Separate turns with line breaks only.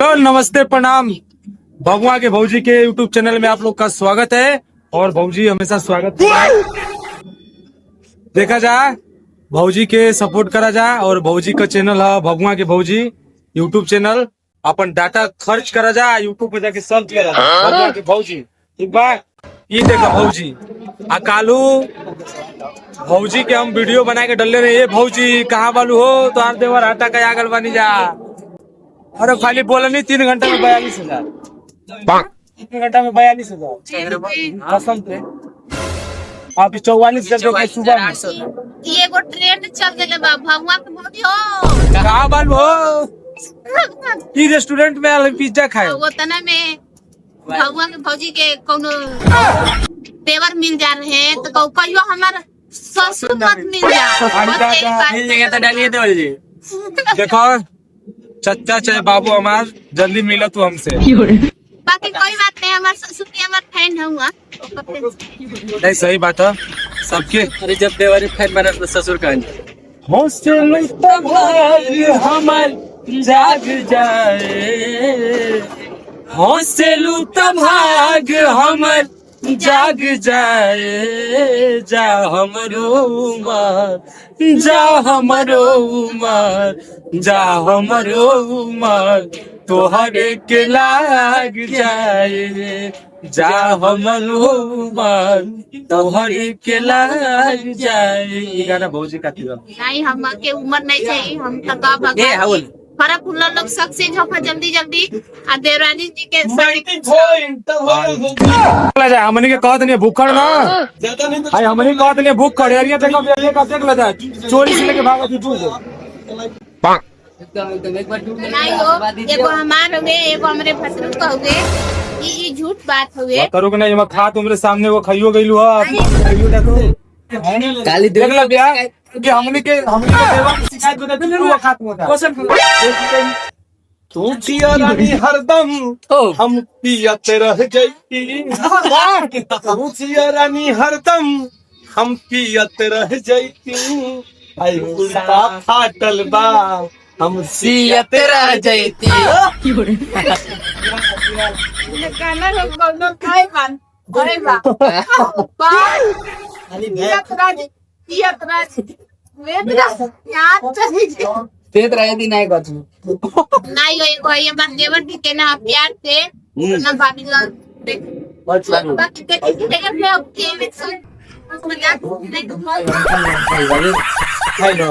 तो नमस्ते प्रणाम। भगवा के भौजी के यूट्यूब चैनल में आप लोग का स्वागत है और भौजी हमेशा स्वागत है। देखा जाए भौजी के सपोर्ट करा जाए और भौजी का चैनल है भगवा के भौजी यूट्यूब चैनल। अपन डाटा खर्च करा जाए यूट्यूब पे जाके सर्च करा जाए भगवा के भौजी। ठीक बा। ये देखा भौजी कालू भौजी के हम वीडियो बना के डले रहे। ये भौजी कहाँ बालू हो तो आप देवर आटा का आगल बनी जा। अरे खाली बोला नहीं 3 घंटा में 42,000। 3 घंटा में 42,000 कसम से। आप 44,000 सुबह में
ये एगो ट्रेंड चल गए बा भगवा के भौजी हो
कहाँ बालू हो। ई रेस्टोरेंट में आल पिज्जा खाए
वो तना में भगवा के भौजी के कोनो तेवर मिल जा रहे हैं तो कहियो हमार ससुर मत मिल जा
तो डालिए दे जी। देखो चचा चाहे बाबू हमार जल्दी मिला तू हमसे।
बाकी कोई बात नहीं, हमार ससुर के हमार फैन हुआ
नहीं सही बात है सबके।
अरे जब देवारी फैन बना तो ससुर का
हमार जाग जाए हौसलू तभाग हमर जाग जाए जा हमरो उमर जा हमरो उमर जा हमरो उमर तोहरे के लाग जाए जा हमरो उमर तोहरे के लाग जाए। ये गाना भौजी का थी
नहीं, हम के उम्र नहीं चाहिए, हम तक भगवान फरा फूला लोग सक्सेस होगा जल्दी जल्दी। आ देवरानी जी के
हमनी के कहत नहीं भूखड़ ना भाई हमनी कहत नहीं भूखड़ एरिया देखो ये का देख लेता चोरी से लेके भागा तू
नहीं हो। एगो हमार हो गए, एगो हमरे फसरुक का हो गए। ये झूठ बात हो गए।
करो कि नहीं मैं खा तुमरे सामने वो खाइयो गइलू ह खाइयो देखो
काली
देख लो बिया कि हमनी के देवा की शिकायत बता दे वो खात होता क्वेश्चन तू पिया रानी हरदम हम पियत रह जइती तू पिया रानी हरदम हम पियत रह जइती आई उल्टा फाटल बा हम
सियत रह जैती।
गाना लोग बोलो खाए पान अरे बा
तेत रहे दिन आए गछ
नहीं एगो ये बात देवर की के ना प्यार से ना भाभी लोग बाकी के
हेलो।